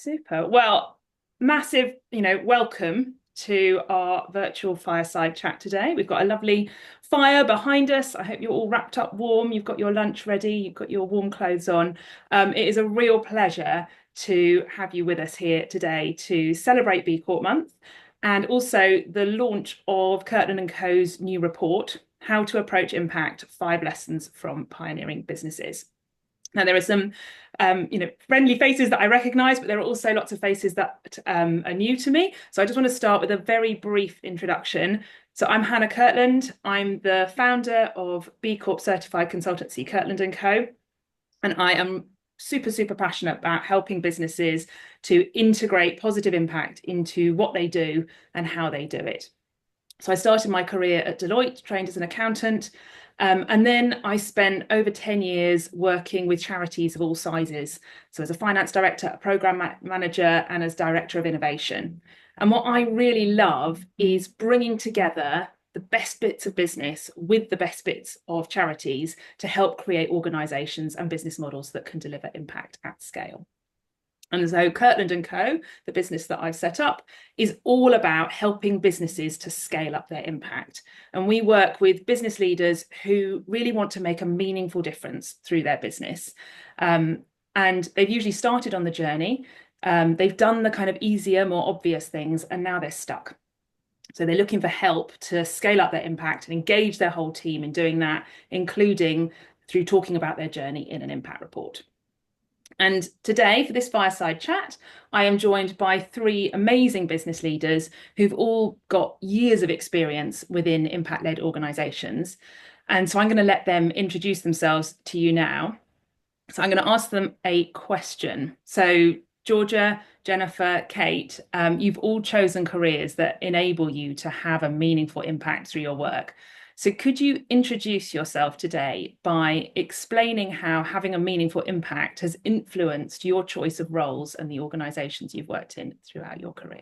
Super. Well, massive, welcome to our virtual fireside chat today. We've got a lovely fire behind us. I hope you're all wrapped up warm. You've got your lunch ready. You've got your warm clothes on. It is a real pleasure to have you with us here today to celebrate B Corp Month and also the launch of Keartland Co's new report, How to Approach Impact: 5 Lessons from Pioneering Businesses. Now, there are some, friendly faces that I recognise, but there are also lots of faces that are new to me. So I just want to start with a very brief introduction. So I'm Hannah Keartland. I'm the founder of B Corp certified consultancy Keartland Co. And I am super, super passionate about helping businesses to integrate positive impact into what they do and how they do it. So I started my career at Deloitte, trained as an accountant. And then I spent over 10 years working with charities of all sizes. So as a finance director, a program manager, and as director of innovation. And what I really love is bringing together the best bits of business with the best bits of charities to help create organisations and business models that can deliver impact at scale. And so Keartland Co, the business that I've set up, is all about helping businesses to scale up their impact. And we work with business leaders who really want to make a meaningful difference through their business. And they've usually started on the journey. They've done the kind of easier, more obvious things, and now they're stuck. So they're looking for help to scale up their impact and engage their whole team in doing that, including through talking about their journey in an impact report. And today, for this fireside chat, I am joined by 3 amazing business leaders who've all got years of experience within impact-led organisations. And so I'm going to let them introduce themselves to you now. So I'm going to ask them a question. So Georgia, Jennifer, Kate, you've all chosen careers that enable you to have a meaningful impact through your work. So could you introduce yourself today by explaining how having a meaningful impact has influenced your choice of roles and the organisations you've worked in throughout your career?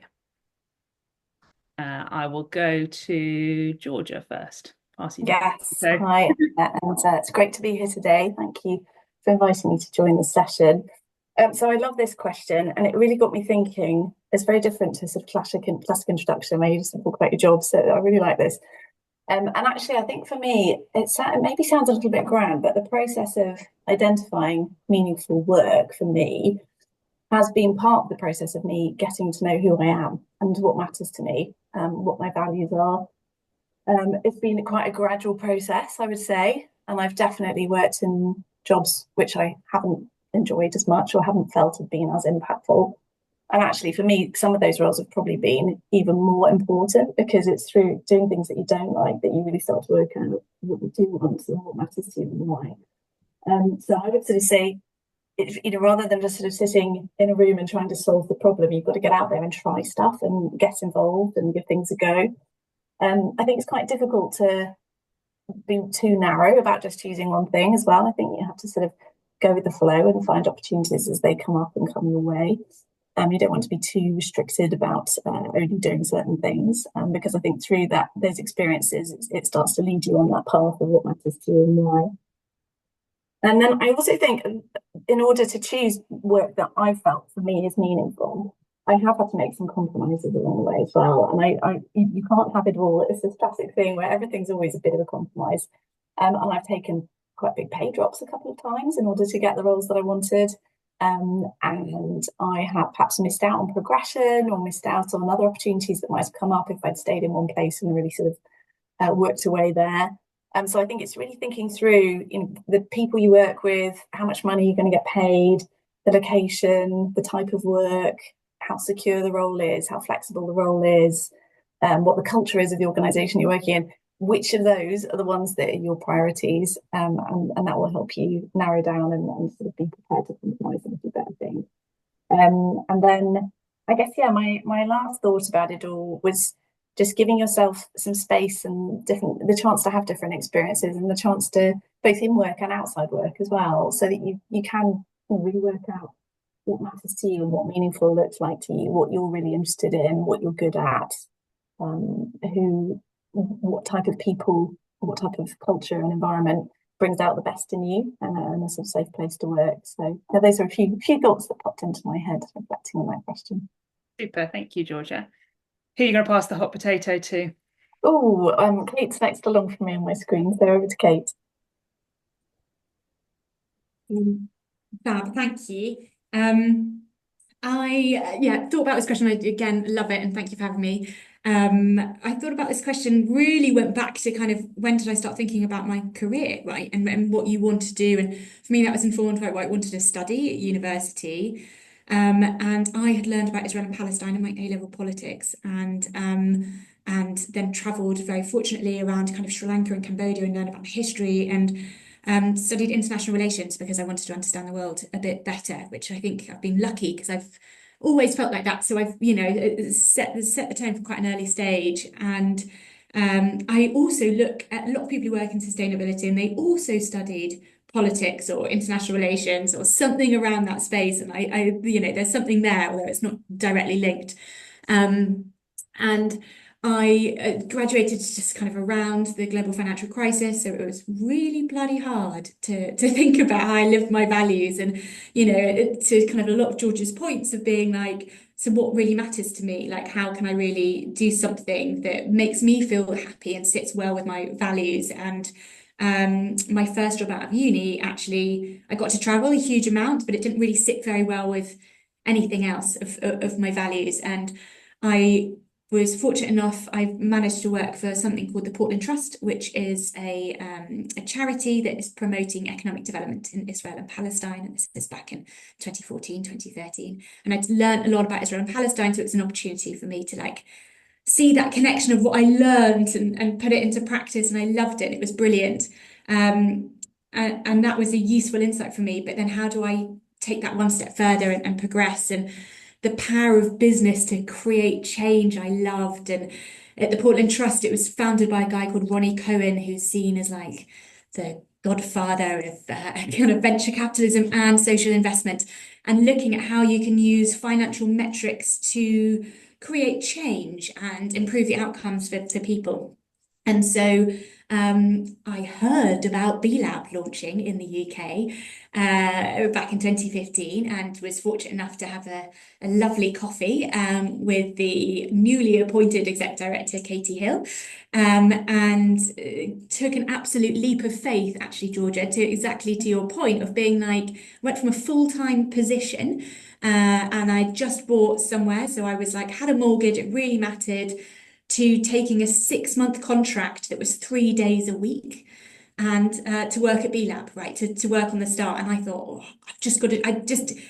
I will go to Georgia first. Yes, hi, and it's great to be here today. Thank you for inviting me to join the session. So I love this question, and it really got me thinking. It's very different to sort of classic introduction where you just talk about your job. So I really like this. And actually, I think for me, it maybe sounds a little bit grand, but the process of identifying meaningful work for me has been part of the process of me getting to know who I am and what matters to me, what my values are. It's been quite a gradual process, I would say, and I've definitely worked in jobs which I haven't enjoyed as much or haven't felt have been as impactful. And actually, for me, some of those roles have probably been even more important because it's through doing things that you don't like that you really start to work out what you do want and what matters to you and why. So I would sort of say, rather than just sort of sitting in a room and trying to solve the problem, you've got to get out there and try stuff and get involved and give things a go. I think it's quite difficult to be too narrow about just choosing one thing as well. I think you have to sort of go with the flow and find opportunities as they come up and come your way. You don't want to be too restricted about only doing certain things because I think through those experiences, it starts to lead you on that path of what matters to you and why. And then I also think in order to choose work that I felt for me is meaningful, I have had to make some compromises along the way as well. And you can't have it all. It's this classic thing where everything's always a bit of a compromise. And I've taken quite big pay drops a couple of times in order to get the roles that I wanted. And I have perhaps missed out on progression or missed out on other opportunities that might have come up if I'd stayed in one place and really sort of worked away there. So I think it's really thinking through the people you work with, how much money you're going to get paid, the location, the type of work, how secure the role is, how flexible the role is, what the culture is of the organisation you're working in. Which of those are the ones that are your priorities, and that will help you narrow down and sort of be prepared to compromise on a few better things. And then I guess, my last thought about it all was just giving yourself some space and the chance to have different experiences and the chance to both in work and outside work as well, so that you can really work out what matters to you and what meaningful looks like to you, what you're really interested in, what you're good at, what type of people, what type of culture and environment brings out the best in you, and a sort of safe place to work. So yeah, those are a few thoughts that popped into my head reflecting on that question. Super, thank you, Georgia. Who are you going to pass the hot potato to? Oh, Kate's next along from me on my screen, so over to Kate. Fab, thank you. I thought about this question. I again love it, and thank you for having me. I thought about this question, really went back to kind of when did I start thinking about my career, right? And what you want to do. And for me, that was informed by what I wanted to study at university. And I had learned about Israel and Palestine in my A-level politics, and then travelled very fortunately around kind of Sri Lanka and Cambodia and learned about the history and studied international relations because I wanted to understand the world a bit better, which I think I've been lucky because I've always felt like that. So I've, set the tone from quite an early stage. And I also look at a lot of people who work in sustainability, and they also studied politics or international relations or something around that space. And there's something there, although it's not directly linked. And I graduated just kind of around the global financial crisis, so it was really bloody hard to think about how I lived my values, and to kind of a lot of George's points of being like, so what really matters to me? Like, how can I really do something that makes me feel happy and sits well with my values? And my first job out of uni, actually, I got to travel a huge amount, but it didn't really sit very well with anything else of my values. And I was fortunate enough, I managed to work for something called the Portland Trust, which is a charity that is promoting economic development in Israel and Palestine. And this is back in 2014, 2013. And I'd learned a lot about Israel and Palestine, so it was an opportunity for me to like see that connection of what I learned and put it into practice. And I loved it. It was brilliant. And that was a useful insight for me. But then how do I take that one step further and progress? And the power of business to create change, I loved. And at the Portland Trust, it was founded by a guy called Ronnie Cohen, who's seen as like the godfather of kind of venture capitalism and social investment, and looking at how you can use financial metrics to create change and improve the outcomes for people. And so I heard about B-Lab launching in the UK back in 2015, and was fortunate enough to have a lovely coffee with the newly appointed exec director, Katie Hill, and took an absolute leap of faith, actually, Georgia, to exactly to your point of being like, went from a full-time position and I just bought somewhere, so I was like, had a mortgage, it really mattered, to taking a 6-month contract that was 3 days a week, and to work at B-Lab, right, to work on the start. And I thought, oh, I've just got to,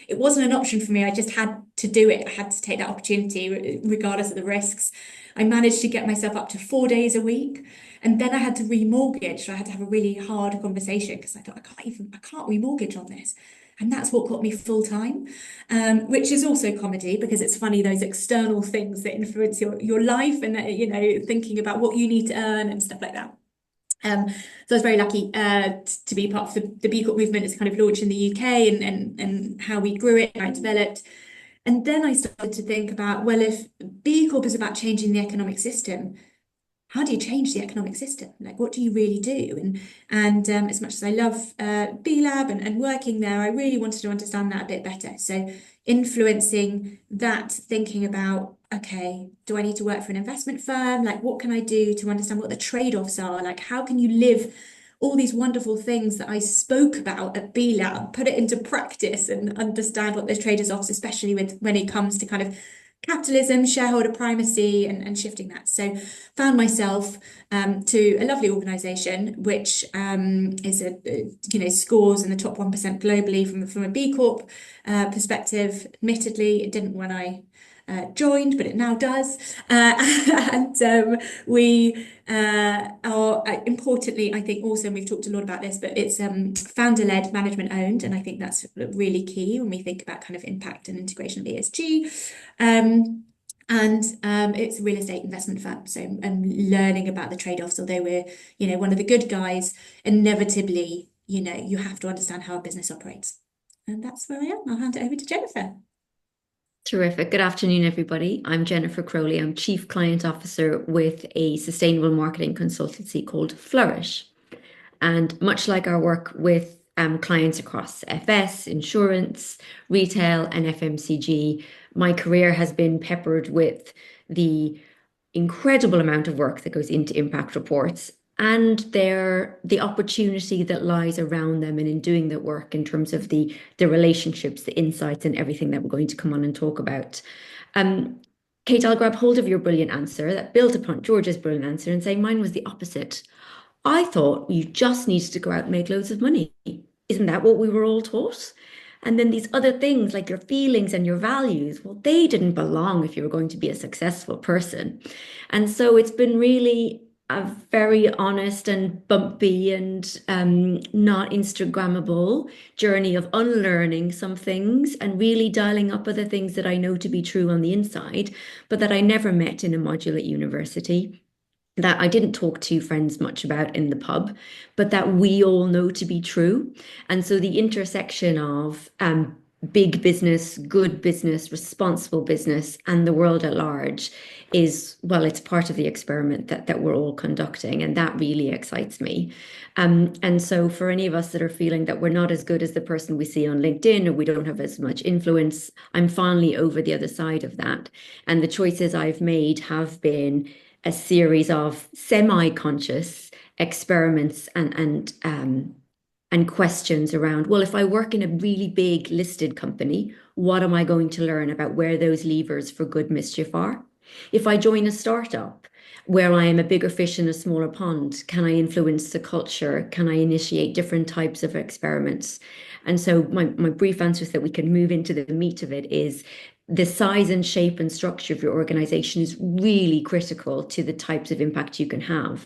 it wasn't an option for me. I just had to do it. I had to take that opportunity regardless of the risks. I managed to get myself up to 4 days a week. And then I had to remortgage. So I had to have a really hard conversation because I thought, I can't remortgage on this. And that's what got me full time, which is also comedy, because it's funny, those external things that influence your life, and thinking about what you need to earn and stuff like that. So I was very lucky to be part of the B Corp movement. It's kind of launched in the UK, and how we grew it and how it developed. And then I started to think about, well, if B Corp is about changing the economic system, how do you change the economic system? Like, what do you really do? And as much as I love B-Lab and working there, I really wanted to understand that a bit better. So influencing that, thinking about, okay, do I need to work for an investment firm? Like, what can I do to understand what the trade-offs are? Like, how can you live all these wonderful things that I spoke about at B-Lab, put it into practice and understand what those trade-offs, especially when it comes to kind of capitalism, shareholder primacy, and shifting that. So found myself to a lovely organisation which is scores in the top 1% globally from a B Corp perspective. Admittedly, it didn't when I joined, but it now does. And we are importantly, I think also, and we've talked a lot about this, but it's founder-led, management-owned, and I think that's really key when we think about kind of impact and integration of ESG. And it's a real estate investment firm, so I'm learning about the trade-offs. Although we're one of the good guys, inevitably you have to understand how a business operates, and that's where I am. I'll hand it over to Jennifer. Terrific. Good afternoon, everybody. I'm Jennifer Crowley. I'm Chief Client Officer with a sustainable marketing consultancy called Flourish. And much like our work with clients across FS, insurance, retail, and FMCG, my career has been peppered with the incredible amount of work that goes into impact reports and the opportunity that lies around them and in doing that work in terms of the relationships, the insights, and everything that we're going to come on and talk about. Kate, I'll grab hold of your brilliant answer that built upon George's brilliant answer and say mine was the opposite. I thought you just needed to go out and make loads of money. Isn't that what we were all taught? And then these other things like your feelings and your values, well, they didn't belong if you were going to be a successful person. And so it's been really a very honest and bumpy and not Instagrammable journey of unlearning some things and really dialing up other things that I know to be true on the inside, but that I never met in a module at university, that I didn't talk to friends much about in the pub, but that we all know to be true. And so the intersection of big business, good business, responsible business, and the world at large is, well, it's part of the experiment that we're all conducting. And that really excites me. And so for any of us that are feeling that we're not as good as the person we see on LinkedIn, or we don't have as much influence, I'm finally over the other side of that. And the choices I've made have been a series of semi-conscious experiments and questions around, well, if I work in a really big listed company, what am I going to learn about where those levers for good mischief are? If I join a startup where I am a bigger fish in a smaller pond, can I influence the culture? Can I initiate different types of experiments? And so my brief answer is that we can move into the meat of it is the size and shape and structure of your organization is really critical to the types of impact you can have.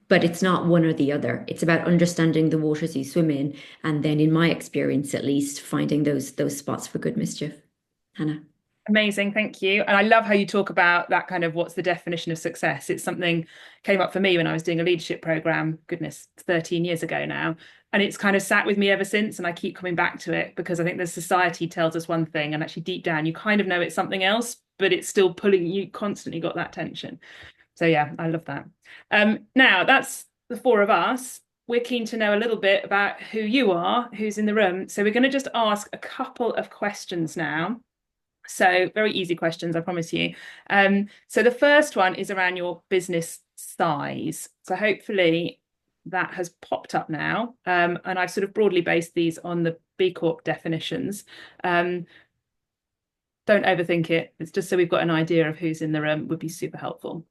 But it's not one or the other. It's about understanding the waters you swim in, and then, in my experience at least, finding those spots for good mischief. Hannah. Amazing, thank you. And I love how you talk about that kind of what's the definition of success. It's something came up for me when I was doing a leadership program, goodness, 13 years ago now. And it's kind of sat with me ever since. And I keep coming back to it because I think the society tells us one thing and actually deep down, you kind of know it's something else, but it's still pulling you, constantly got that tension. So yeah, I love that. Now that's the four of us. We're keen to know a little bit about who you are, who's in the room. So we're going to just ask a couple of questions now. So very easy questions, I promise you. So the first one is around your business size. So hopefully that has popped up now. And I've sort of broadly based these on the B Corp definitions. Don't overthink it. It's just so we've got an idea of who's in the room, would be super helpful.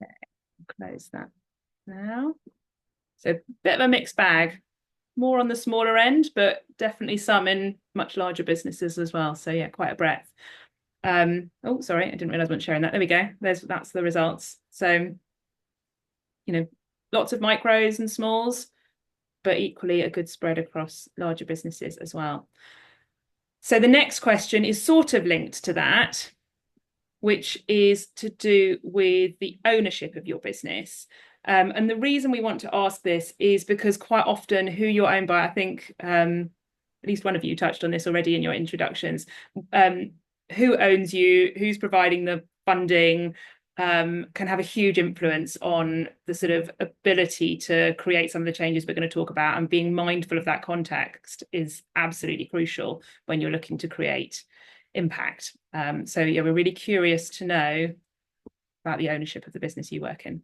Okay, close that now. So a bit of a mixed bag, more on the smaller end, but definitely some in much larger businesses as well. So yeah, quite a breadth. Oh, sorry, I didn't realize I wasn't sharing that. There we go. That's the results. So, lots of micros and smalls, but equally a good spread across larger businesses as well. So the next question is sort of linked to that, which is to do with the ownership of your business. And the reason we want to ask this is because quite often who you're owned by, I think at least one of you touched on this already in your introductions, who owns you, who's providing the funding, can have a huge influence on the sort of ability to create some of the changes we're going to talk about. And being mindful of that context is absolutely crucial when you're looking to create impact. So yeah, we're really curious to know about the ownership of the business you work in.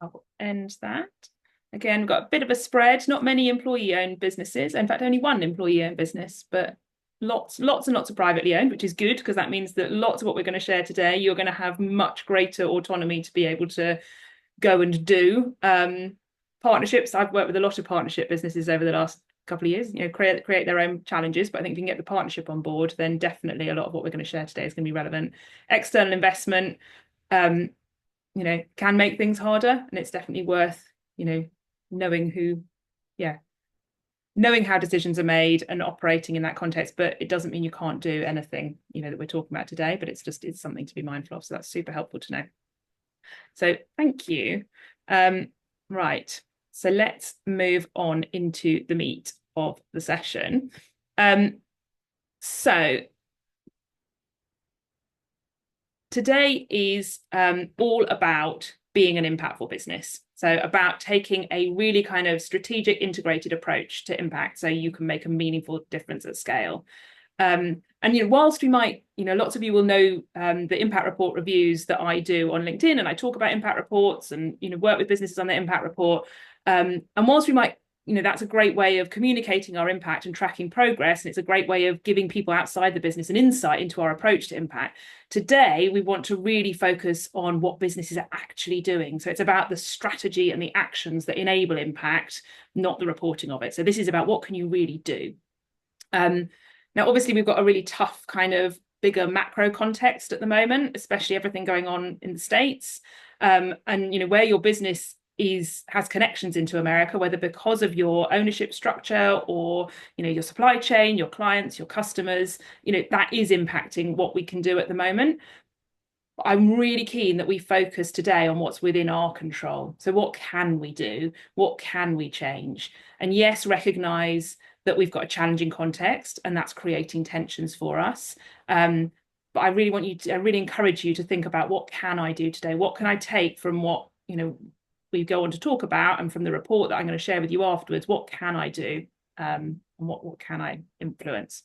I'll end that. Again, we've got a bit of a spread, not many employee-owned businesses. In fact, only one employee-owned business, but lots and lots of privately owned, which is good because that means that lots of what we're going to share today, you're going to have much greater autonomy to be able to go and do. partnerships. I've worked with a lot of partnership businesses over the last couple of years, create their own challenges. But I think if you can get the partnership on board, then definitely a lot of what we're going to share today is going to be relevant. External investment, can make things harder, and it's definitely worth, knowing how decisions are made and operating in that context. But it doesn't mean you can't do anything, that we're talking about today, but it's something to be mindful of. So that's super helpful to know. So thank you. Right. So let's move on into the meat of the session. So today is all about being an impactful business. So about taking a really kind of strategic, integrated approach to impact so you can make a meaningful difference at scale. And whilst we might, lots of you will know the impact report reviews that I do on LinkedIn, and I talk about impact reports and work with businesses on their impact report. And whilst we might, that's a great way of communicating our impact and tracking progress, and it's a great way of giving people outside the business an insight into our approach to impact. Today, we want to really focus on what businesses are actually doing. So it's about the strategy and the actions that enable impact, not the reporting of it. So this is about what can you really do. Now, obviously, we've got a really tough kind of bigger macro context at the moment, especially everything going on in the States. And where your business has connections into America, whether because of your ownership structure or your supply chain, your clients, your customers, that is impacting what we can do at the moment. I'm really keen that we focus today on what's within our control. So what can we do? What can we change? And yes, recognize that we've got a challenging context, and that's creating tensions for us. But I really encourage you to think about, what can I do today? What can I take from what we go on to talk about, and from the report that I'm going to share with you afterwards? What can I do, and what can I influence?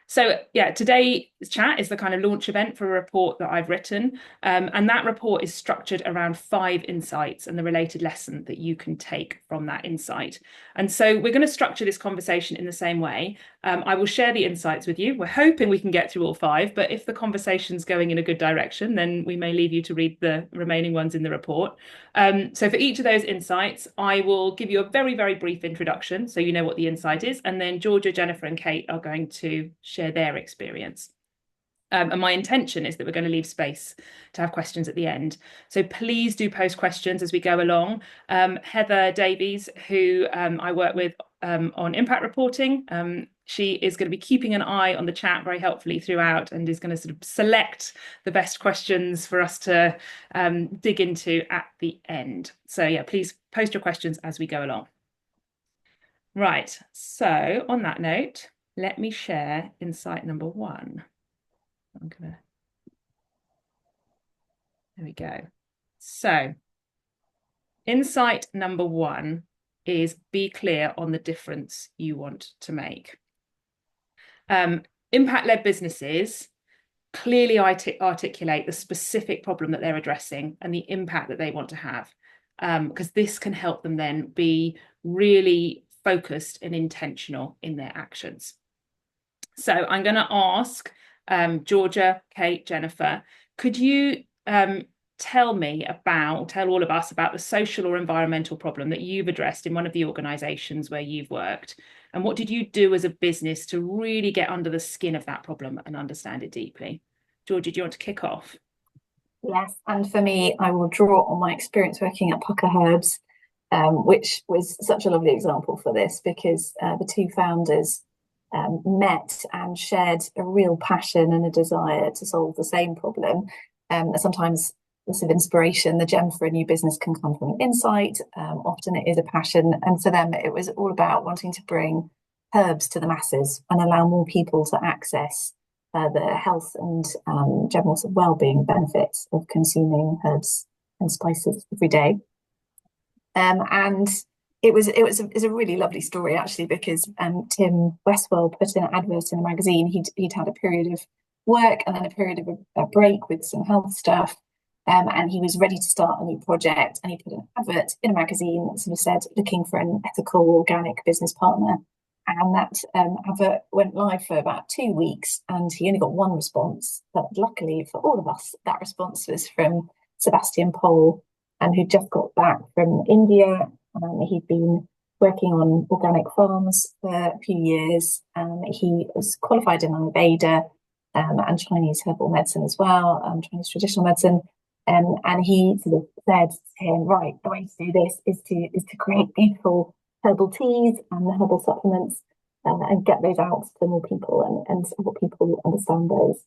So yeah, today's chat is the kind of launch event for a report that I've written, and that report is structured around 5 insights and the related lesson that you can take from that insight. And so we're going to structure this conversation in the same way. I will share the insights with you. We're hoping we can get through all 5, but if the conversation's going in a good direction, then we may leave you to read the remaining ones in the report. So for each of those insights, I will give you a very, very brief introduction so you know what the insight is, and then Georgia, Jennifer and Kate are going to share their experience. And my intention is that we're going to leave space to have questions at the end. So please do post questions as we go along. Heather Davies, who I work with on impact reporting, she is going to be keeping an eye on the chat very helpfully throughout, and is going to sort of select the best questions for us to dig into at the end. So yeah, please post your questions as we go along. Right, so on that note, let me share insight number 1. There we go. So insight number 1 is be clear on the difference you want to make. Impact-led businesses clearly articulate the specific problem that they're addressing and the impact that they want to have, because this can help them then be really focused and intentional in their actions. So I'm going to ask Georgia, Kate, Jennifer, could you tell all of us about the social or environmental problem that you've addressed in one of the organisations where you've worked? And what did you do as a business to really get under the skin of that problem and understand it deeply? Georgia, do you want to kick off? Yes, and for me, I will draw on my experience working at Pukka Herbs, which was such a lovely example for this, because the 2 founders met and shared a real passion and a desire to solve the same problem. Sometimes the sort of inspiration, the gem for a new business, can come from an insight. Often it is a passion. And for them, it was all about wanting to bring herbs to the masses and allow more people to access the health and general sort of well-being benefits of consuming herbs and spices every day. And it's a really lovely story, actually, because Tim Westwell put in an advert in a magazine. He'd had a period of work and then a period of a break with some health stuff, and he was ready to start a new project. And he put an advert in a magazine that sort of said, looking for an ethical, organic business partner. And that advert went live for about 2 weeks, and he only got 1 response. But luckily for all of us, that response was from Sebastian Pohl, and who just got back from India. He'd been working on organic farms for a few years. He was qualified in Ayurveda and Chinese herbal medicine as well, Chinese traditional medicine. And he sort of said to him, right, the way to do this is to create beautiful herbal teas and the herbal supplements and get those out to more people and help people understand those.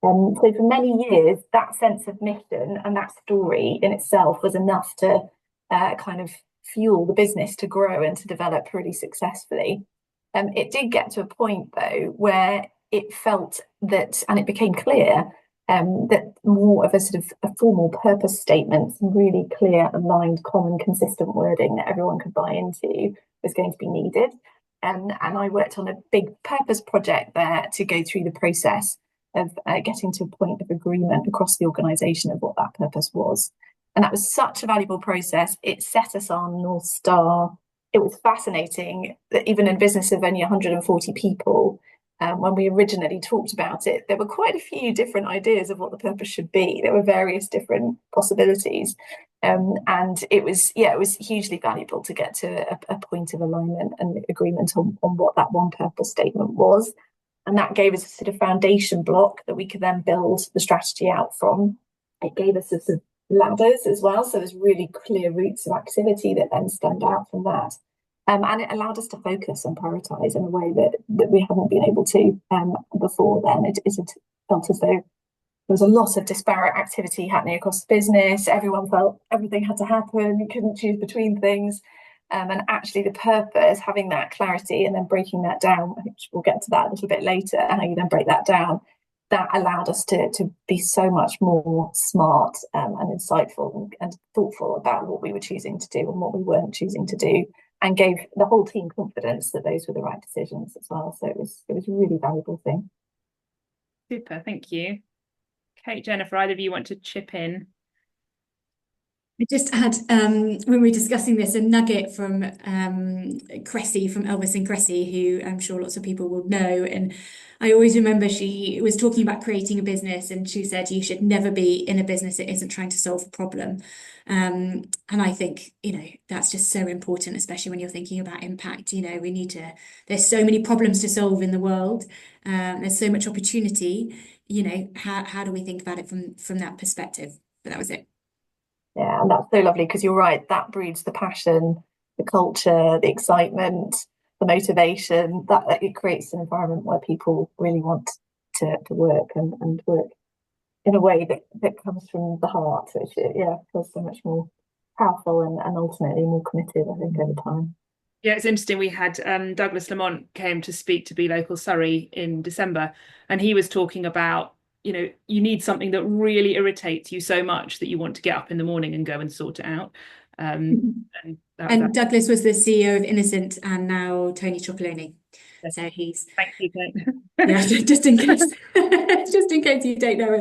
So for many years, that sense of mission and that story in itself was enough to kind of fuel the business to grow and to develop really successfully. It did get to a point, though, where it felt that, and it became clear that more of a sort of a formal purpose statement, some really clear, aligned, common, consistent wording that everyone could buy into was going to be needed. And I worked on a big purpose project there to go through the process of getting to a point of agreement across the organisation of what that purpose was. And that was such a valuable process. It set us on North Star. It was fascinating that even in a business of only 140 people, when we originally talked about it, there were quite a few different ideas of what the purpose should be. There were various different possibilities. And it was hugely valuable to get to a point of alignment and agreement on what that one purpose statement was. And that gave us a sort of foundation block that we could then build the strategy out from. It gave us a sort of ladders as well. So there's really clear routes of activity that then stand out from that. And it allowed us to focus and prioritise in a way that we hadn't been able to before then. It felt as though there was a lot of disparate activity happening across the business. Everyone felt everything had to happen. You couldn't choose between things. And actually the purpose, having that clarity and then breaking that down, which we'll get to that a little bit later, how you then break that down, that allowed us to be so much more smart and insightful and thoughtful about what we were choosing to do and what we weren't choosing to do, and gave the whole team confidence that those were the right decisions as well. So it was a really valuable thing. Super, thank you. Kate, Jennifer, either of you want to chip in? I just had, when we were discussing this, a nugget from Cressy, from Elvis and Cressy, who I'm sure lots of people will know. And I always remember she was talking about creating a business, and she said, you should never be in a business that isn't trying to solve a problem. And I think, that's just so important, especially when you're thinking about impact. There's so many problems to solve in the world. There's so much opportunity. How do we think about it from that perspective? But that was it. Yeah, and that's so lovely, because you're right, that breeds the passion, the culture, the excitement, the motivation, that it creates an environment where people really want to work and work in a way that comes from the heart, which feels so much more powerful and ultimately more committed, I think, over time. Yeah, it's interesting. We had Douglas Lamont came to speak to Be Local Surrey in December, and he was talking about, you need something that really irritates you so much that you want to get up in the morning and go and sort it out. And Douglas was the CEO of Innocent and now Tony Chocolonely. Yes. So he's... Thank you, Kate. Yeah, just in case you don't know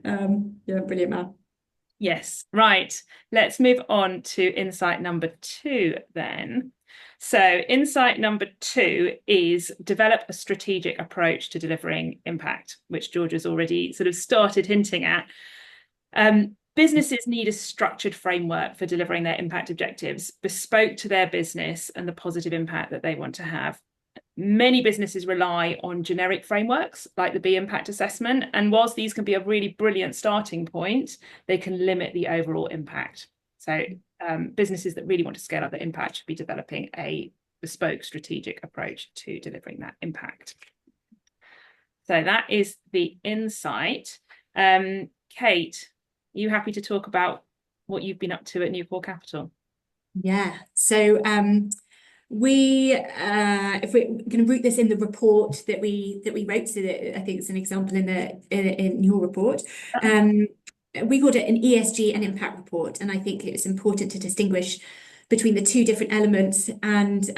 him. Brilliant man. Yes, right. Let's move on to insight number 2 then. So insight number 2 is develop a strategic approach to delivering impact, which George has already sort of started hinting at. Businesses need a structured framework for delivering their impact objectives, bespoke to their business and the positive impact that they want to have. Many businesses rely on generic frameworks like the B Impact Assessment, and whilst these can be a really brilliant starting point, they can limit the overall impact. So businesses that really want to scale up their impact should be developing a bespoke strategic approach to delivering that impact. So that is the insight. Kate, are you happy to talk about what you've been up to at Newcore Capital? Yeah, so if we're going to root this in the report that we wrote, so that I think it's an example in your report, we called it an ESG and impact report, and I think it's important to distinguish between the two different elements and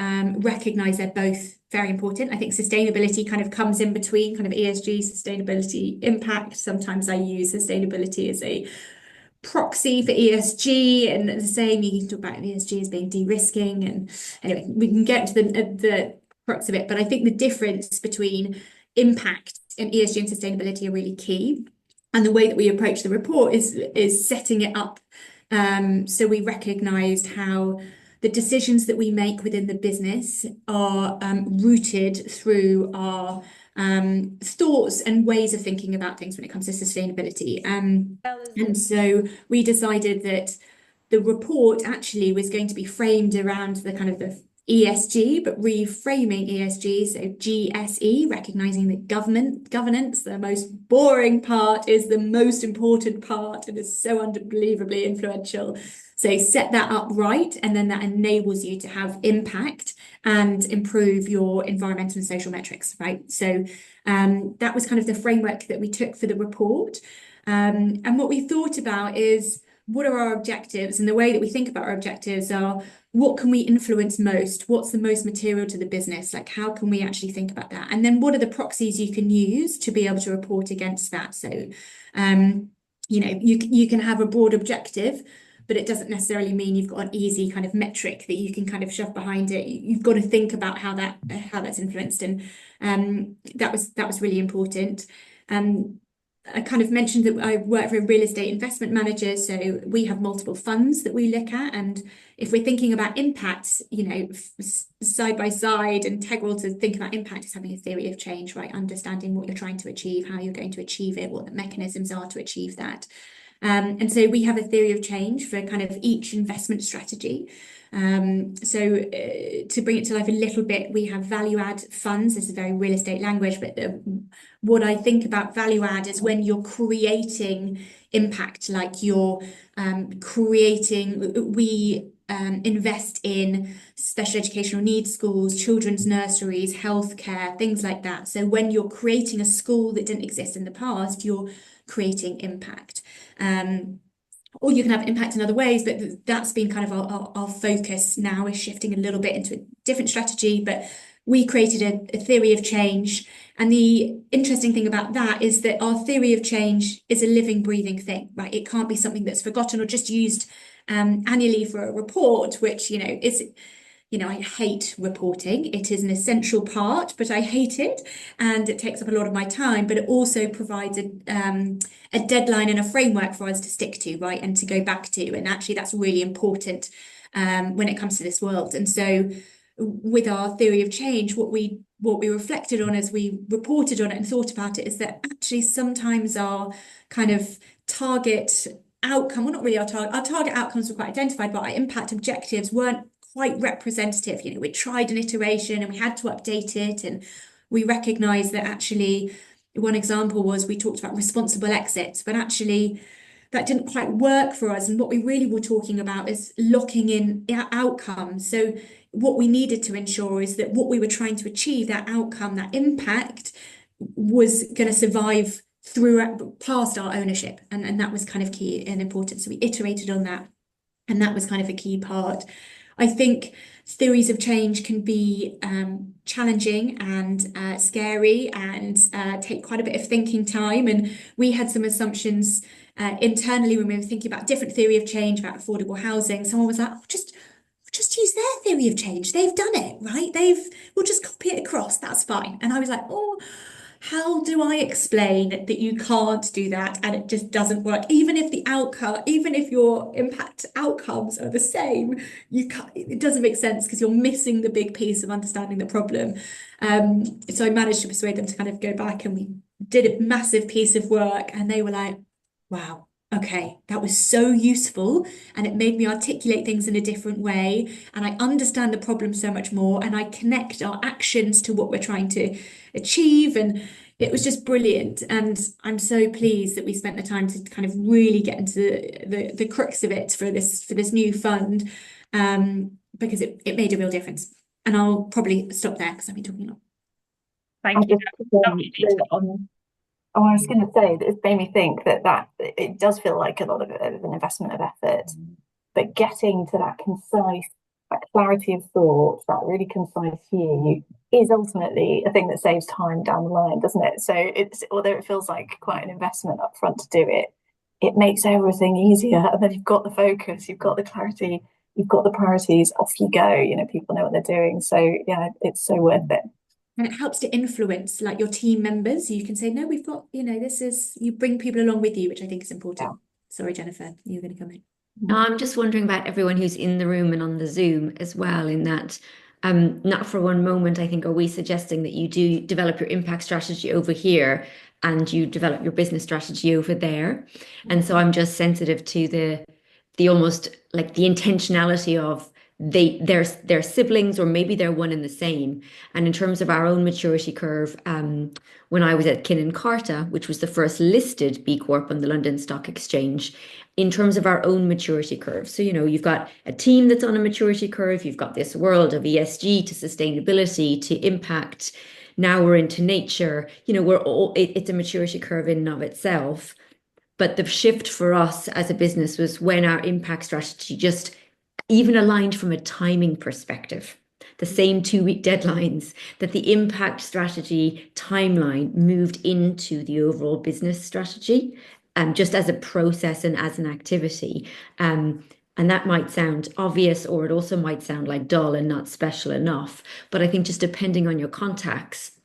recognise they're both very important. I think sustainability kind of comes in between kind of ESG, sustainability, impact. Sometimes I use sustainability as a proxy for ESG, and the same, you can talk about ESG as being de-risking, and anyway, we can get to the crux of it. But I think the difference between impact and ESG and sustainability are really key. And the way that we approach the report is setting it up So we recognised how the decisions that we make within the business are rooted through our thoughts and ways of thinking about things when it comes to sustainability. And so we decided that the report actually was going to be framed around the kind of the ESG, but reframing ESG, so GSE, recognizing that governance, the most boring part, is the most important part and is so unbelievably influential. So set that up right, and then that enables you to have impact and improve your environmental and social metrics, right? So that was kind of the framework that we took for the report. And what we thought about is, what are our objectives? And the way that we think about our objectives are, what can we influence most? What's the most material to the business? Like, how can we actually think about that? And then what are the proxies you can use to be able to report against that? So, you can have a broad objective, but it doesn't necessarily mean you've got an easy kind of metric that you can kind of shove behind it. You've got to think about how that's influenced, and that was really important. I kind of mentioned that I work for a real estate investment manager, so we have multiple funds that we look at, and if we're thinking about impact, side by side, integral to think about impact is having a theory of change, right? Understanding what you're trying to achieve, how you're going to achieve it, what the mechanisms are to achieve that. And so we have a theory of change for kind of each investment strategy. So to bring it to life a little bit, we have value add funds. This is very real estate language, but what I think about value add is when you're creating impact, like you're we invest in special educational needs schools, children's nurseries, healthcare, things like that. So when you're creating a school that didn't exist in the past, you're creating impact. Or you can have impact in other ways, but that's been kind of our focus now, is shifting a little bit into a different strategy. But we created a theory of change. And the interesting thing about that is that our theory of change is a living, breathing thing, right? It can't be something that's forgotten or just used annually for a report, which, is... I hate reporting. It is an essential part, but I hate it, and it takes up a lot of my time. But it also provides a deadline and a framework for us to stick to, right, and to go back to. And actually, that's really important when it comes to this world. And so, with our theory of change, what we reflected on as we reported on it and thought about it is that actually sometimes our kind of target outcome, well, not really our target outcomes were quite identified, but our impact objectives weren't quite representative. We tried an iteration and we had to update it, and we recognized that actually one example was we talked about responsible exits, but actually that didn't quite work for us. And what we really were talking about is locking in outcomes. So what we needed to ensure is that what we were trying to achieve, that outcome, that impact, was going to survive past our ownership. And that was kind of key and important. So we iterated on that, and that was kind of a key part. I think theories of change can be challenging and scary and take quite a bit of thinking time. And we had some assumptions internally when we were thinking about different theory of change about affordable housing. Someone was like, oh, just use their theory of change. They've done it, right? We'll just copy it across. That's fine. And I was like, oh, how do I explain that you can't do that and it just doesn't work? Even if your impact outcomes are the same, it doesn't make sense because you're missing the big piece of understanding the problem. So I managed to persuade them to kind of go back, and we did a massive piece of work, and they were like, wow, okay, that was so useful, and it made me articulate things in a different way, and I understand the problem so much more, and I connect our actions to what we're trying to achieve, and it was just brilliant. And I'm so pleased that we spent the time to kind of really get into the crux of it for this new fund, because it made a real difference. And I'll probably stop there because I've been talking a lot. Thank you. I was going to say that it made me think that it does feel like a lot of an investment of effort, but getting to that clarity of thought, that really concise view, is ultimately a thing that saves time down the line, doesn't it? So although it feels like quite an investment up front to do it, it makes everything easier. And then you've got the focus, you've got the clarity, you've got the priorities, off you go. People know what they're doing. So yeah, it's so worth it. And it helps to influence like your team members. You can say, no, we've got, you bring people along with you, which I think is important. Yeah. Sorry, Jennifer, you were going to come in. I'm just wondering about everyone who's in the room and on the Zoom as well, in that not for one moment, I think, are we suggesting that you do develop your impact strategy over here and you develop your business strategy over there. And so I'm just sensitive to the almost like the intentionality of they're siblings, or maybe they're one and the same. And in terms of our own maturity curve, when I was at Carta, which was the first listed B Corp on the London Stock Exchange, in terms of our own maturity curve. So, you've got a team that's on a maturity curve, you've got this world of ESG to sustainability to impact. Now we're into nature, it's a maturity curve in and of itself. But the shift for us as a business was when our impact strategy just even aligned from a timing perspective. The same 2-week deadlines, that the impact strategy timeline moved into the overall business strategy, just as a process and as an activity. And that might sound obvious, or it also might sound like dull and not special enough. But I think just depending on your context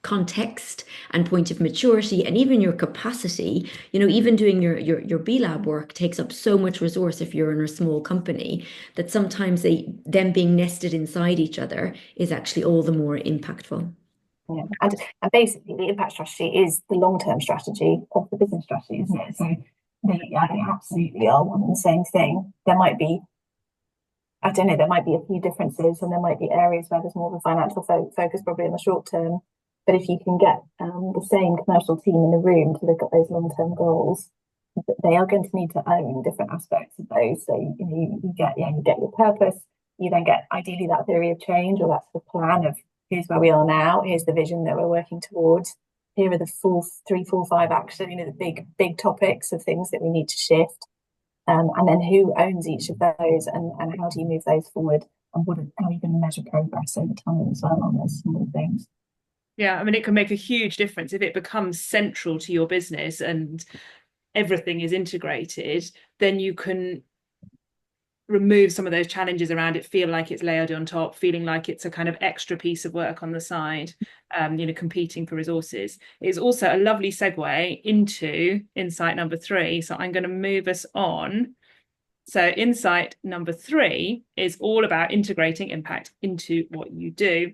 and point of maturity, and even your capacity, even doing your B Lab work takes up so much resource if you're in a small company, that sometimes them being nested inside each other is actually all the more impactful. Yeah. And basically, the impact strategy is the long-term strategy of the business strategy, isn't it? So they absolutely are one and the same thing. There might be, I don't know, there might be a few differences, and there might be areas where there's more of a financial focus probably in the short term. But if you can get the same commercial team in the room to look at those long-term goals, they are going to need to own different aspects of those. So you get your purpose. You then get ideally that theory of change, or that's the plan of here's where we are now. Here's the vision that we're working towards. Here are the 3, 4, 5 action, the big topics of things that we need to shift. And then who owns each of those, and how do you move those forward, and how are you going to measure progress over time as well on those small things? Yeah, I mean, it can make a huge difference if it becomes central to your business and everything is integrated. Then you can remove some of those challenges around it, feel like it's layered on top, feeling like it's a kind of extra piece of work on the side, competing for resources. It's also a lovely segue into insight number 3. So I'm going to move us on. So insight number 3 is all about integrating impact into what you do.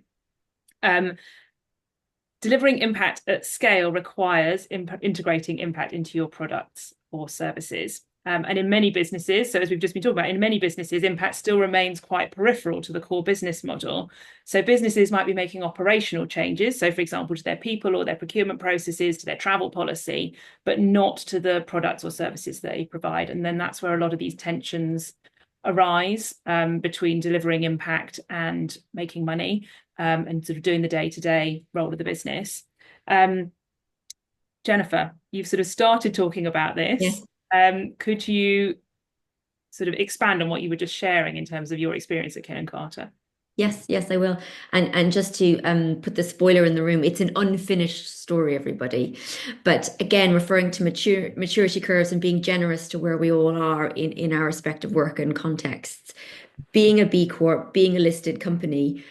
Delivering impact at scale requires integrating impact into your products or services. And in many businesses, so as we've just been talking about, in many businesses, impact still remains quite peripheral to the core business model. So businesses might be making operational changes, so for example, to their people or their procurement processes, to their travel policy, but not to the products or services they provide. And then that's where a lot of these tensions arise between delivering impact and making money, and sort of doing the day-to-day role of the business. Jennifer, you've sort of started talking about this. Yes. Could you sort of expand on what you were just sharing in terms of your experience at Carta? Yes, I will. And just to put the spoiler in the room, it's an unfinished story, everybody. But again, referring to maturity curves and being generous to where we all are in our respective work and contexts. Being a B Corp, being a listed company,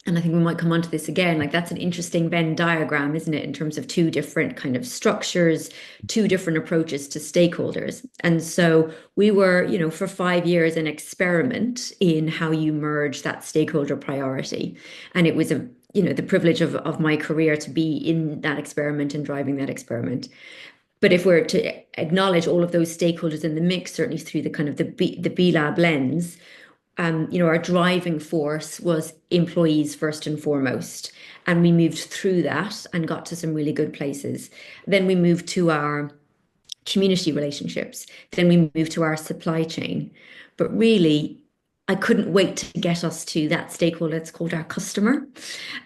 and I think we might come on to this again, like that's an interesting Venn diagram, isn't it, in terms of 2 different kind of structures, 2 different approaches to stakeholders. And so we were, for 5 years, an experiment in how you merge that stakeholder priority. And it was the privilege of my career to be in that experiment and driving that experiment. But if we're to acknowledge all of those stakeholders in the mix, certainly through the kind of the B Lab lens, our driving force was employees first and foremost. And we moved through that and got to some really good places. Then we moved to our community relationships. Then we moved to our supply chain. But really, I couldn't wait to get us to that stakeholder that's called our customer.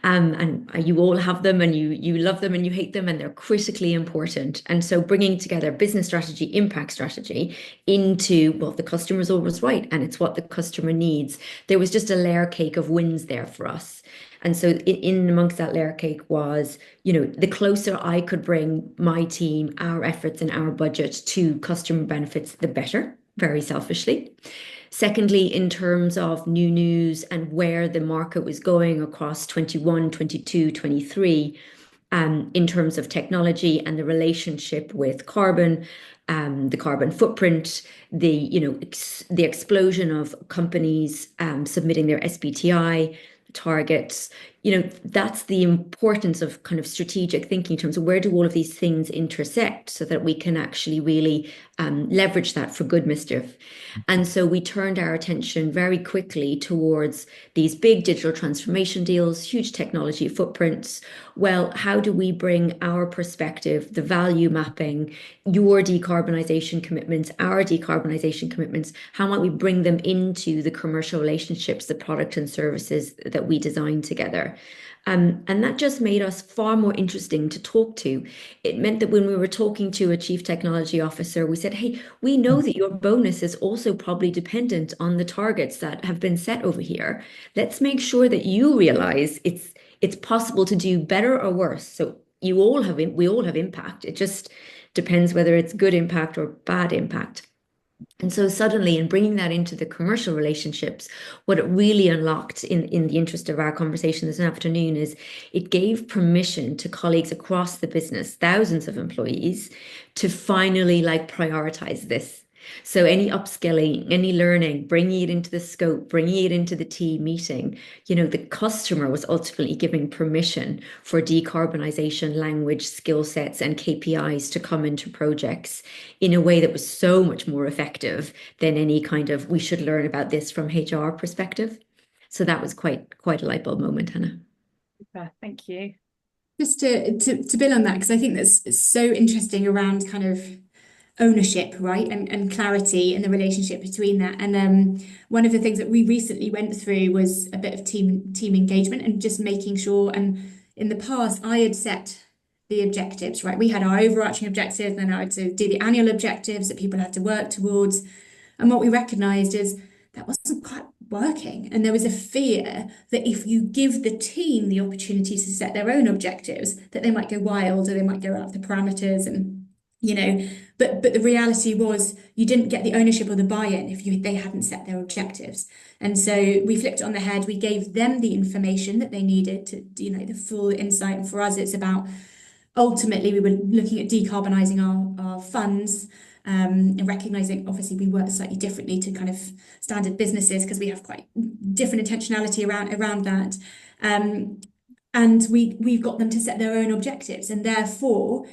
And you all have them, and you love them and you hate them, and they're critically important. And so bringing together business strategy, impact strategy into, well, the customer's always right, and it's what the customer needs. There was just a layer cake of wins there for us. And so in amongst that layer cake was, the closer I could bring my team, our efforts and our budget to customer benefits, the better, very selfishly. Secondly, in terms of new news and where the market was going across 21, 22, 23, in terms of technology and the relationship with carbon, the carbon footprint, the explosion of companies submitting their SBTI targets. That's the importance of kind of strategic thinking in terms of where do all of these things intersect so that we can actually really leverage that for good mischief. And so we turned our attention very quickly towards these big digital transformation deals, huge technology footprints. Well, how do we bring our perspective, the value mapping, your decarbonisation commitments, our decarbonisation commitments, how might we bring them into the commercial relationships, the product and services that we design together? And that just made us far more interesting to talk to. It meant that when we were talking to a chief technology officer, we said, hey, we know that your bonus is also probably dependent on the targets that have been set over here. Let's make sure that you realize it's possible to do better or worse. So we all have impact. It just depends whether it's good impact or bad impact. And so suddenly, in bringing that into the commercial relationships, what it really unlocked in the interest of our conversation this afternoon is it gave permission to colleagues across the business, thousands of employees, to finally prioritize this. So any upskilling, any learning, bringing it into the scope, bringing it into the team meeting, the customer was ultimately giving permission for decarbonisation language, skill sets and KPIs to come into projects in a way that was so much more effective than any kind of, we should learn about this from HR perspective. So that was quite a light bulb moment, Hannah. Thank you. Just to build on that, because I think that's so interesting around kind of ownership, right, and clarity and the relationship between that. And one of the things that we recently went through was a bit of team engagement and just making sure. And in the past, I had set the objectives, right? We had our overarching objectives, and then I had to do the annual objectives that people had to work towards. And what we recognised is that wasn't quite working. And there was a fear that if you give the team the opportunity to set their own objectives, that they might go wild or they might go out of the parameters and but the reality was you didn't get the ownership or the buy-in if they hadn't set their objectives. And so we flipped it on the head. We gave them the information that they needed to, the full insight. And for us, it's about ultimately we were looking at decarbonising our funds and recognising obviously we work slightly differently to kind of standard businesses because we have quite different intentionality around that. And we've got them to set their own objectives, and therefore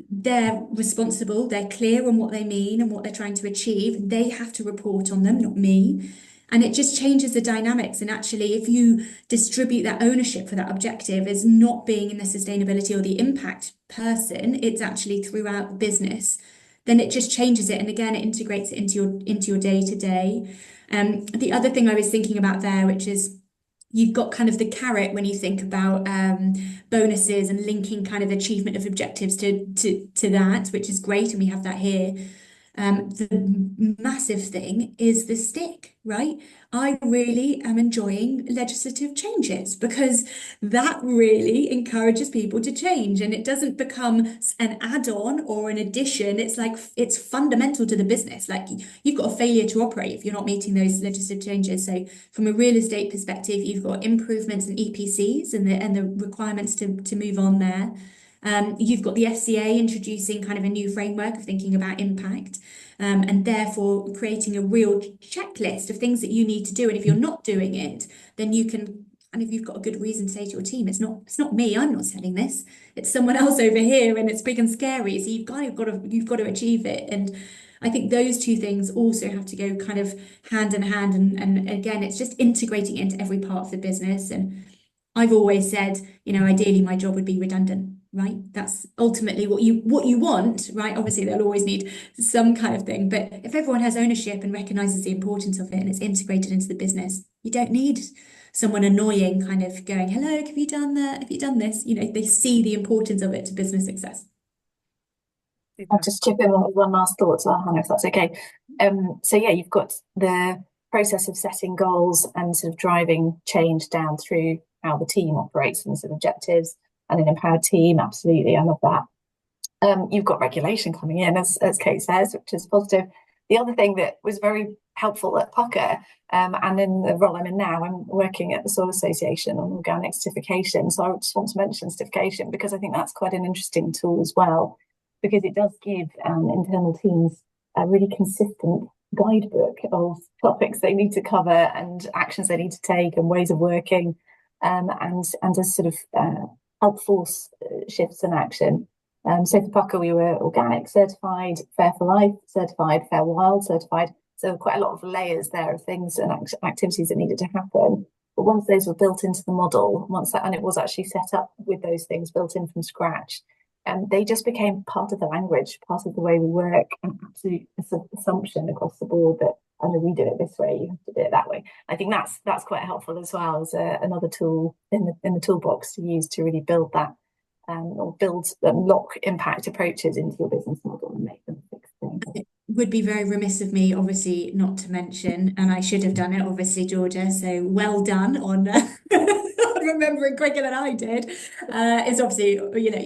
they're responsible, they're clear on what they mean and what they're trying to achieve. They have to report on them, not me. And it just changes the dynamics. And actually, if you distribute that ownership for that objective as not being in the sustainability or the impact person, it's actually throughout the business, then it just changes it. And again, it integrates it into your day to day. The other thing I was thinking about there, which is you've got kind of the carrot when you think about bonuses and linking kind of achievement of objectives to that, which is great, and we have that here. The massive thing is the stick, right? I really am enjoying legislative changes because that really encourages people to change, and it doesn't become an add-on or an addition. It's like it's fundamental to the business. Like you've got a failure to operate if you're not meeting those legislative changes. So from a real estate perspective, you've got improvements in EPCs and the requirements to move on there. You've got the FCA introducing kind of a new framework of thinking about impact, and therefore creating a real checklist of things that you need to do. And if you're not doing it, then you can, and if you've got a good reason to say to your team, it's not me, I'm not setting this, it's someone else over here, and it's big and scary. So you've got to achieve it. And I think those two things also have to go kind of hand in hand. And again, it's just integrating it into every part of the business. And I've always said, ideally my job would be redundant. Right, that's ultimately what you want, right? Obviously, they'll always need some kind of thing, but if everyone has ownership and recognizes the importance of it and it's integrated into the business, you don't need someone annoying, kind of going, "Hello, have you done that? Have you done this?" They see the importance of it to business success. I'll just chip in with one last thought as well, Hannah, if that's okay. So yeah, you've got the process of setting goals and sort of driving change down through how the team operates and sort of objectives. And an empowered team, absolutely, I love that. You've got regulation coming in, as Kate says, which is positive. The other thing that was very helpful at Pukka, and in the role I'm in now, I'm working at the Soil Association on organic certification. So I just want to mention certification because I think that's quite an interesting tool as well, because it does give internal teams a really consistent guidebook of topics they need to cover and actions they need to take and ways of working, and as sort of helpful shifts in action. So for Pukka, we were organic certified, fair for life certified, fair wild certified. So quite a lot of layers there of things and activities that needed to happen. But once those were built into the model, and it was actually set up with those things built in from scratch, they just became part of the language, part of the way we work, an absolute assumption across the board that, I know we do it this way, you have to do it that way. I think that's quite helpful as well as another tool in the toolbox to use to really build that, or build and lock impact approaches into your business model and make them fix things. It would be very remiss of me, obviously, not to mention, and I should have done it, obviously, Georgia. So well done on remembering quicker than I did. It's obviously,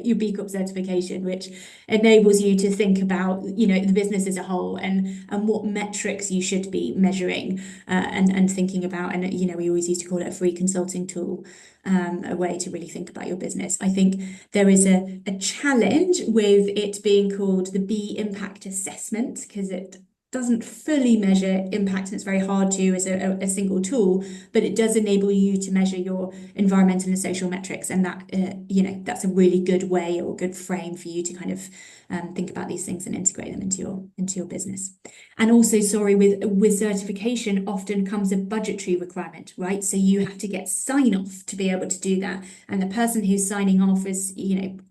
your B Corp certification, which enables you to think about, the business as a whole and what metrics you should be measuring, and thinking about. And, we always used to call it a free consulting tool, a way to really think about your business. I think there is a challenge with it being called the B impact assessment, because it doesn't fully measure impact and it's very hard to as a single tool, but it does enable you to measure your environmental and social metrics, and that that's a really good way or good frame for you to kind of think about these things and integrate them into your business. And also, sorry, with certification often comes a budgetary requirement, right? So you have to get sign off to be able to do that, and the person who's signing off is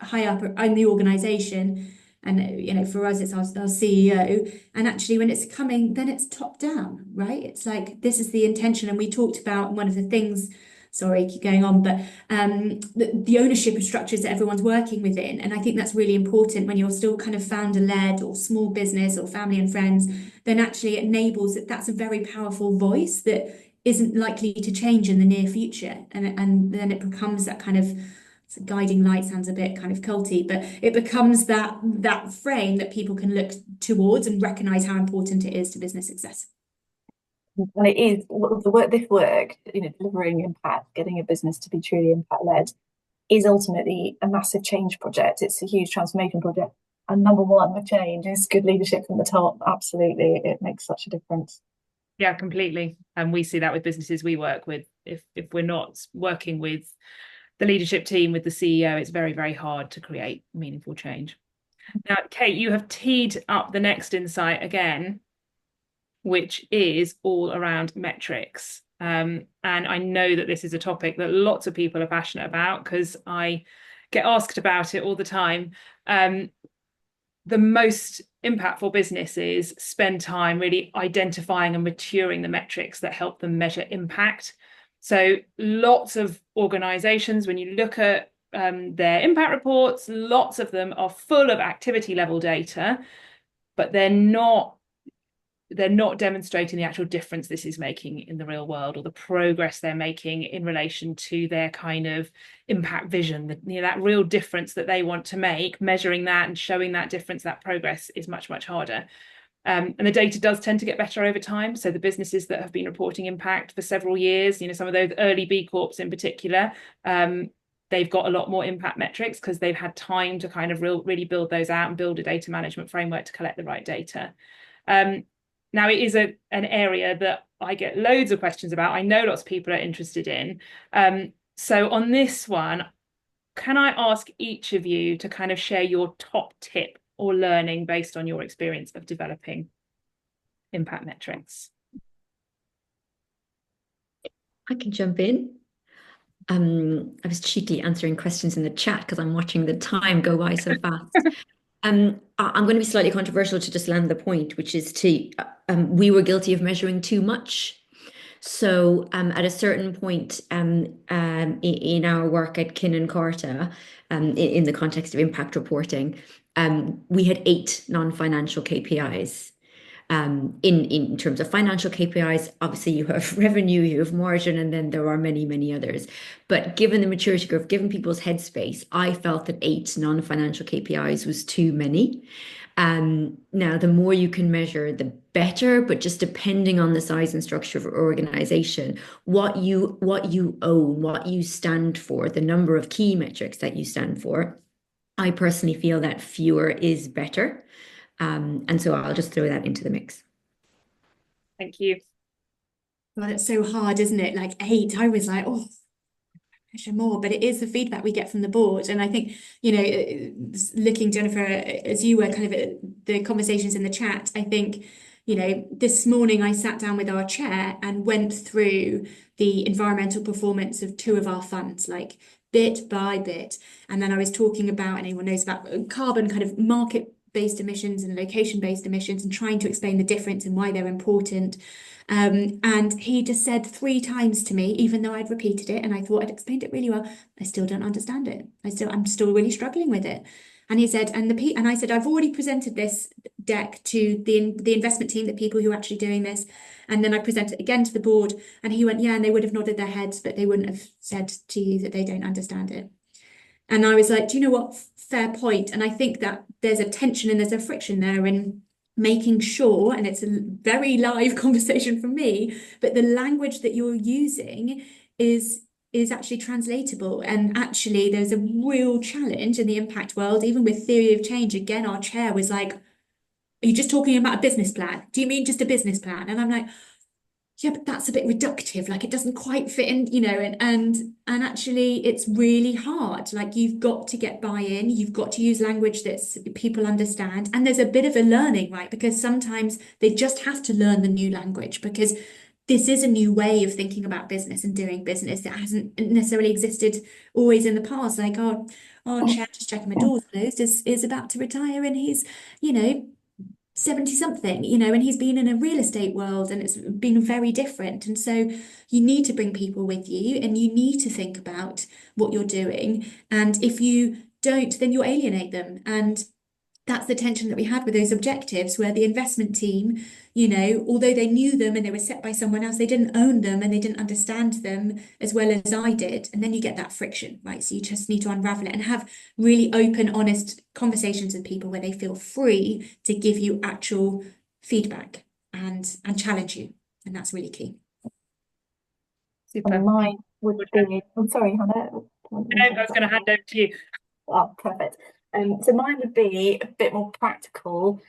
high up in the organization. And for us, it's our CEO. And actually, when it's coming, then it's top down, right? It's like, this is the intention. And we talked about one of the things, sorry, keep going on, but the ownership of structures that everyone's working within. And I think that's really important when you're still kind of founder-led or small business or family and friends, then actually it enables that's a very powerful voice that isn't likely to change in the near future. And then it becomes that kind of, so guiding light sounds a bit kind of culty, but it becomes that frame that people can look towards and recognize how important it is to business success. And it is this work, delivering impact, getting a business to be truly impact led, is ultimately a massive change project. It's a huge transformation project. And number one with change is good leadership from the top. Absolutely, it makes such a difference. Yeah, completely. And we see that with businesses we work with. If we're not working with the leadership team, with the CEO, it's very, very hard to create meaningful change. Now, Kate, you have teed up the next insight again, which is all around metrics. And I know that this is a topic that lots of people are passionate about because I get asked about it all the time. The most impactful businesses spend time really identifying and maturing the metrics that help them measure impact. So lots of organizations, when you look at their impact reports, lots of them are full of activity level data, but they're not demonstrating the actual difference this is making in the real world, or the progress they're making in relation to their kind of impact vision, that real difference that they want to make. Measuring that and showing that difference, that progress, is much, much harder. And the data does tend to get better over time. So the businesses that have been reporting impact for several years, some of those early B Corps in particular, they've got a lot more impact metrics because they've had time to kind of really build those out and build a data management framework to collect the right data. Now, it is an area that I get loads of questions about. I know lots of people are interested in. So on this one, can I ask each of you to kind of share your top tip or learning based on your experience of developing impact metrics? I can jump in. I was cheekily answering questions in the chat because I'm watching the time go by so fast. I'm going to be slightly controversial to just land the point, which is we were guilty of measuring too much. So at a certain point in our work at Carta, in the context of impact reporting, we had 8 non-financial KPIs. In terms of financial KPIs, obviously you have revenue, you have margin, and then there are many, many others. But given the maturity curve, given people's headspace, I felt that 8 non-financial KPIs was too many. Now, the more you can measure, the better, but just depending on the size and structure of your organization, what you own, what you stand for, the number of key metrics that you stand for, I personally feel that fewer is better. And so I'll just throw that into the mix. Thank you. Well, it's so hard, isn't it? Like 8, I was like, oh, measure more, but it is the feedback we get from the board. And I think, looking, Jennifer, as you were kind of at the conversations in the chat, I think, this morning I sat down with our chair and went through the environmental performance of 2 of our funds, like bit by bit. And then I was talking about, anyone knows about carbon kind of market-based emissions and location-based emissions, and trying to explain the difference and why they're important. And he just said 3 times to me, even though I'd repeated it and I thought I'd explained it really well, I still don't understand it. I'm still really struggling with it. And he said, and I said, I've already presented this deck to the investment team, the people who are actually doing this. And then I presented it again to the board, and he went, yeah, and they would have nodded their heads, but they wouldn't have said to you that they don't understand it. And I was like, do you know what? Fair point. And I think that there's a tension and there's a friction there in making sure, and it's a very live conversation for me, but the language that you're using is actually translatable. And actually there's a real challenge in the impact world, even with theory of change. Again, our chair was like, are you just talking about a business plan? Do you mean just a business plan? And I'm like, yeah, but that's a bit reductive. Like, it doesn't quite fit in, and actually it's really hard. Like, you've got to get buy-in, you've got to use language that people understand. And there's a bit of a learning, right? Because sometimes they just have to learn the new language, because this is a new way of thinking about business and doing business that hasn't necessarily existed always in the past. Like, our chair, just checking my doors closed, is about to retire, and he's, 70 something, and he's been in a real estate world, and it's been very different. And so you need to bring people with you, and you need to think about what you're doing. And if you don't, then you'll alienate them. And that's the tension that we had with those objectives, where the investment team, although they knew them and they were set by someone else, they didn't own them and they didn't understand them as well as I did. And then you get that friction, right? So you just need to unravel it and have really open, honest conversations with people where they feel free to give you actual feedback and challenge you. And that's really key. Super. And mine would be, I'm sorry, Hannah. No, I was going to hand over to you. Oh, perfect. So mine would be a bit more practical,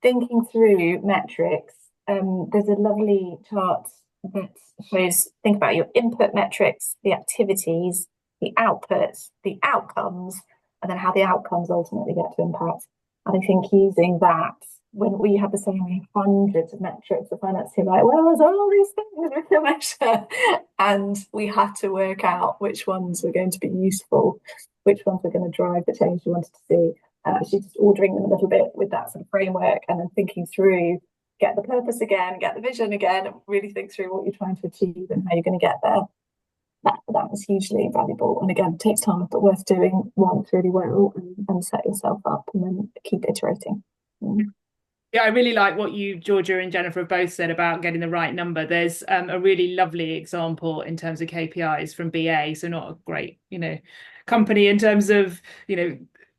thinking through metrics. There's a lovely chart that shows, think about your input metrics, the activities, the outputs, the outcomes, and then how the outcomes ultimately get to impact. And I think using that, when we had the same hundreds of metrics, the finance team like, well, there's all these things we can measure. And we had to work out which ones were going to be useful, which ones were going to drive the change we wanted to see. Actually just ordering them a little bit with that sort of framework, and then thinking through, get the purpose again, get the vision again, and really think through what you're trying to achieve and how you're going to get there. That was hugely valuable. And again, it takes time, but worth doing once really well, and set yourself up and then keep iterating. Yeah, I really like what you, Georgia and Jennifer, have both said about getting the right number. There's a really lovely example in terms of KPIs from BA, so not a great, company in terms of,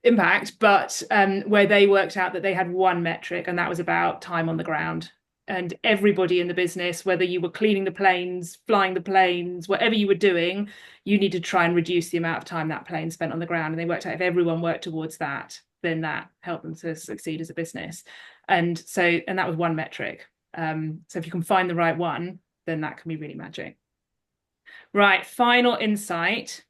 impact, but where they worked out that they had one metric, and that was about time on the ground. And everybody in the business, whether you were cleaning the planes, flying the planes, whatever you were doing, you need to try and reduce the amount of time that plane spent on the ground. And they worked out if everyone worked towards that, then that helped them to succeed as a business. And that was one metric. So if you can find the right one, then that can be really magic. Right, final insight,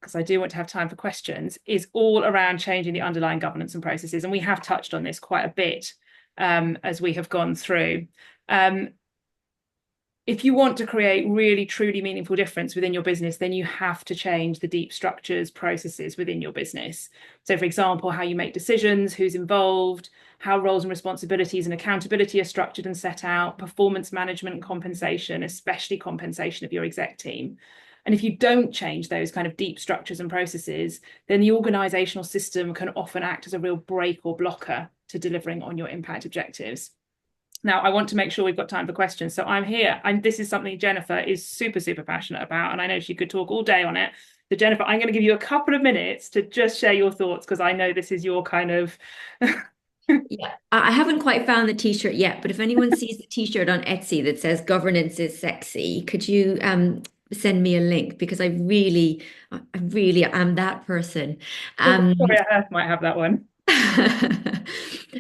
because I do want to have time for questions, is all around changing the underlying governance and processes. And we have touched on this quite a bit as we have gone through. If you want to create really, truly meaningful difference within your business, then you have to change the deep structures, processes within your business. So, for example, how you make decisions, who's involved, how roles and responsibilities and accountability are structured and set out, performance management and compensation, especially compensation of your exec team. And if you don't change those kind of deep structures and processes, then the organizational system can often act as a real brake or blocker to delivering on your impact objectives. Now, I want to make sure we've got time for questions. So I'm here, and this is something Jennifer is super, super passionate about, and I know she could talk all day on it. So Jennifer, I'm going to give you a couple of minutes to just share your thoughts, because I know this is your kind of... Yeah, I haven't quite found the t-shirt yet, but if anyone sees the t-shirt on Etsy that says governance is sexy, could you send me a link? Because I really am that person. Sorry, Earth might have that one.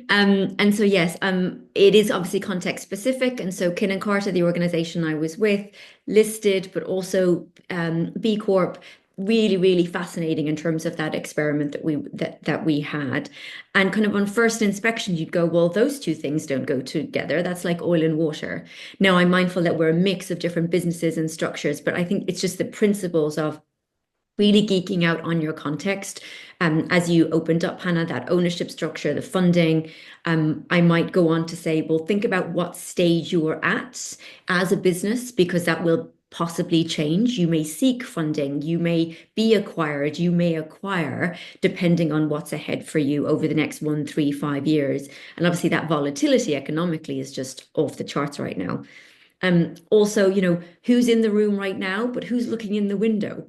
And so yes, it is obviously context specific, and so Kin and Carta, the organization I was with, listed, but also B Corp, really fascinating in terms of that experiment that we had. And kind of on first inspection, you'd go, well, those two things don't go together. That's like oil and water. Now, I'm mindful that we're a mix of different businesses and structures, but I think it's just the principles of really geeking out on your context. As you opened up, Hannah, that ownership structure, the funding, I might go on to say, well, think about what stage you are at as a business, because that will possibly change. You may seek funding, you may be acquired, you may acquire, depending on what's ahead for you over the next 1, 3, 5 years. And obviously that volatility economically is just off the charts right now. Also, who's in the room right now, but who's looking in the window?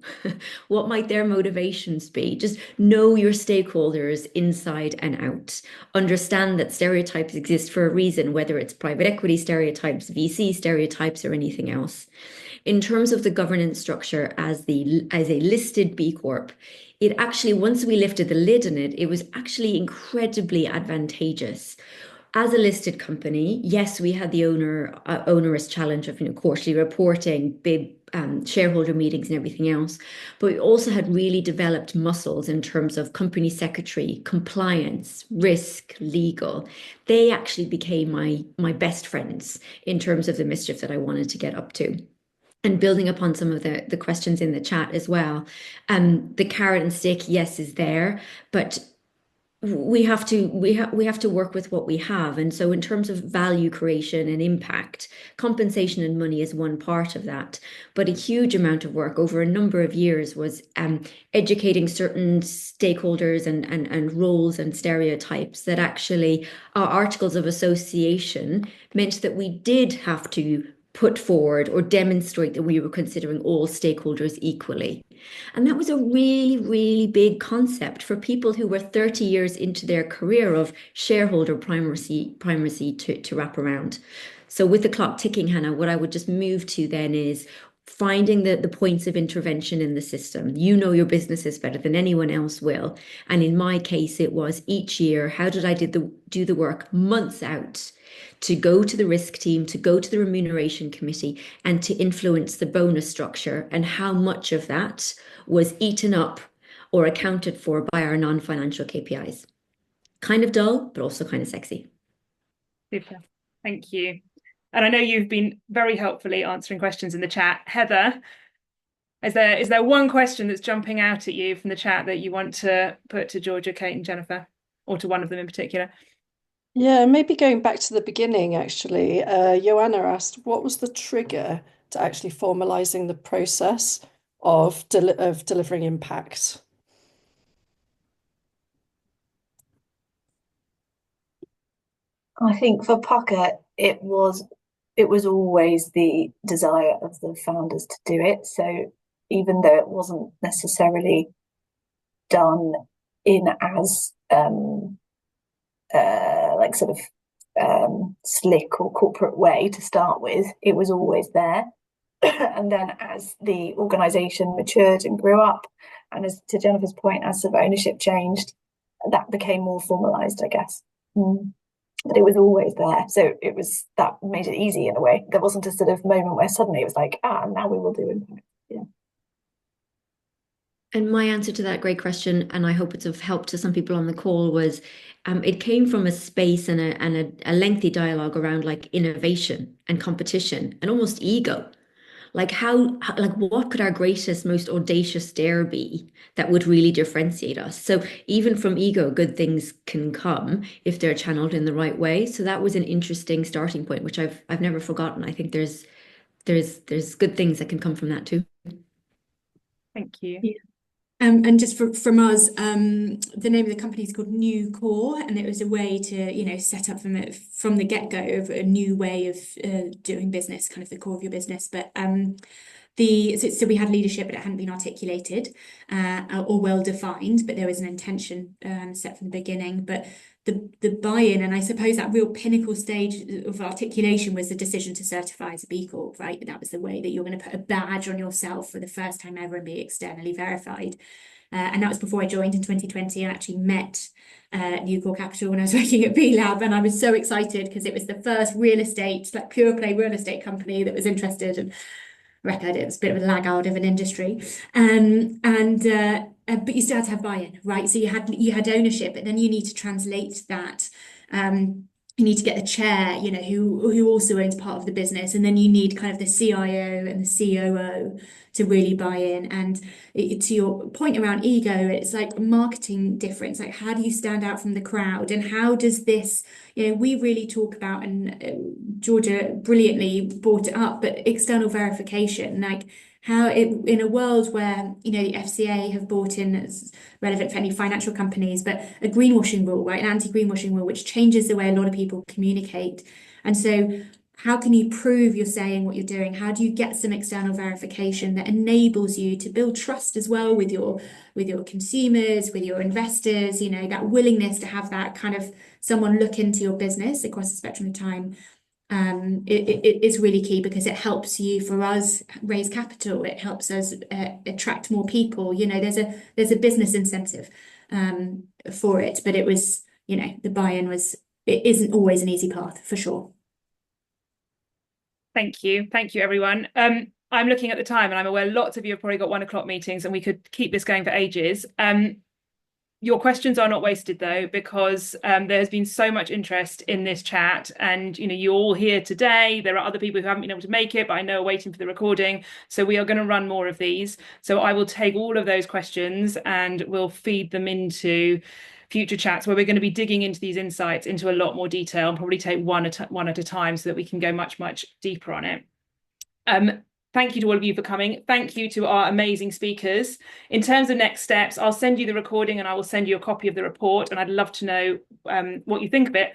What might their motivations be? Just know your stakeholders inside and out. Understand that stereotypes exist for a reason, whether it's private equity stereotypes, VC stereotypes, or anything else. In terms of the governance structure as a listed B Corp, it actually, once we lifted the lid on it, it was actually incredibly advantageous. As a listed company, yes, we had the onerous challenge of quarterly reporting, big shareholder meetings and everything else, but we also had really developed muscles in terms of company secretary, compliance, risk, legal. They actually became my best friends in terms of the mischief that I wanted to get up to. And building upon some of the questions in the chat as well, the carrot and stick, yes, is there, but we have to work with what we have. And so in terms of value creation and impact, compensation and money is one part of that, but a huge amount of work over a number of years was educating certain stakeholders and roles and stereotypes that actually our articles of association meant that we did have to put forward or demonstrate that we were considering all stakeholders equally. And that was a really big concept for people who were 30 years into their career of shareholder primacy to wrap around. So with the clock ticking, Hannah, what I would just move to then is finding the points of intervention in the system. You know your businesses better than anyone else will. And in my case, it was each year, how did I do the work months out to go to the risk team, to go to the remuneration committee, and to influence the bonus structure, and how much of that was eaten up or accounted for by our non-financial KPIs. Kind of dull, but also kind of sexy. Super. Thank you. And I know you've been very helpfully answering questions in the chat. Heather, is there one question that's jumping out at you from the chat that you want to put to Georgia, Kate, and Jennifer, or to one of them in particular? Yeah, maybe going back to the beginning, actually. Joanna asked, what was the trigger to actually formalizing the process of delivering impact? I think for Pukka, it was always the desire of the founders to do it. So even though it wasn't necessarily done in as like sort of slick or corporate way to start with, it was always there. And then as the organization matured and grew up, and as to Jennifer's point, as sort of ownership changed, that became more formalized, I guess. But it was always there. So that made it easy in a way. There wasn't a sort of moment where suddenly it was like, now we will do impact. Yeah. And my answer to that great question, and I hope it's of help to some people on the call, was it came from a space and a lengthy dialogue around like innovation and competition and almost ego. Like what could our greatest, most audacious dare be that would really differentiate us? So even from ego, good things can come if they're channeled in the right way. So that was an interesting starting point, which I've never forgotten. I think there's good things that can come from that too. Thank you. Yeah. And just from us, the name of the company is called Newcore, and it was a way to, set up from the get-go of a new way of doing business, kind of the core of your business. But so we had leadership, but it hadn't been articulated or well defined, but there was an intention set from the beginning. But the buy-in, and I suppose that real pinnacle stage of articulation was the decision to certify as a B Corp, right? That was the way that you're going to put a badge on yourself for the first time ever and be externally verified. And that was before I joined in 2020 and actually met Newcore Capital when I was working at B Lab. And I was so excited because it was the first real estate, like pure play real estate company that was interested. And record it was a bit of a laggard of an industry, but you still had to have buy-in, right? So you had ownership, but then you need to translate that. You need to get the chair, who also owns part of the business, and then you need kind of the CIO and the COO to really buy in. And to your point around ego, it's like a marketing difference. Like, how do you stand out from the crowd, and how does this? We really talk about, and Georgia brilliantly brought it up, but external verification, like how in a world where the FCA have brought in, as relevant for any financial companies, but a greenwashing rule, right, an anti-greenwashing rule, which changes the way a lot of people communicate. And so how can you prove you're saying what you're doing? How do you get some external verification that enables you to build trust as well with your consumers, with your investors, that willingness to have that kind of someone look into your business across the spectrum of time. It is really key because it helps you, for us, raise capital. It helps us attract more people. There's a business incentive for it, but it was, the buy-in it isn't always an easy path for sure. Thank you, everyone. I'm looking at the time, and I'm aware lots of you have probably got 1 o'clock meetings, and we could keep this going for ages. Your questions are not wasted, though, because there has been so much interest in this chat, and you're all here today. There are other people who haven't been able to make it, but I know are waiting for the recording. So we are going to run more of these. So I will take all of those questions and we'll feed them into future chats where we're going to be digging into these insights into a lot more detail, and probably take one at a time so that we can go much, much deeper on it. Thank you to all of you for coming. Thank you to our amazing speakers. In terms of next steps, I'll send you the recording and I will send you a copy of the report, and I'd love to know what you think of it.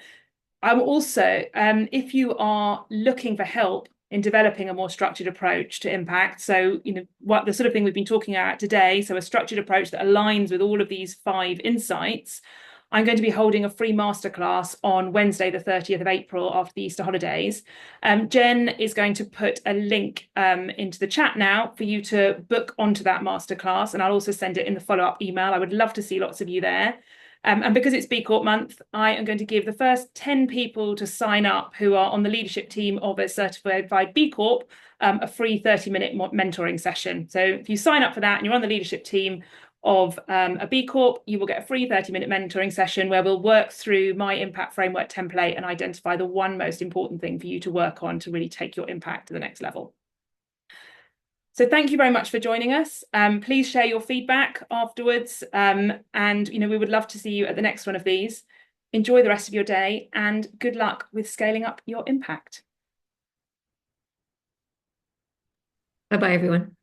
I'm also, if you are looking for help in developing a more structured approach to impact, so what the sort of thing we've been talking about today, so a structured approach that aligns with all of these 5 insights, I'm going to be holding a free masterclass on Wednesday, the 30th of April, after the Easter holidays. Jen is going to put a link into the chat now for you to book onto that masterclass, and I'll also send it in the follow-up email. I would love to see lots of you there. And because it's B Corp month, I am going to give the first 10 people to sign up who are on the leadership team of a certified B Corp a free 30-minute mentoring session. So if you sign up for that and you're on the leadership team of a B Corp, you will get a free 30-minute mentoring session where we'll work through my impact framework template and identify the one most important thing for you to work on to really take your impact to the next level. So thank you very much for joining us. Please share your feedback afterwards, and we would love to see you at the next one of these. Enjoy the rest of your day, and good luck with scaling up your impact. Bye-bye, everyone.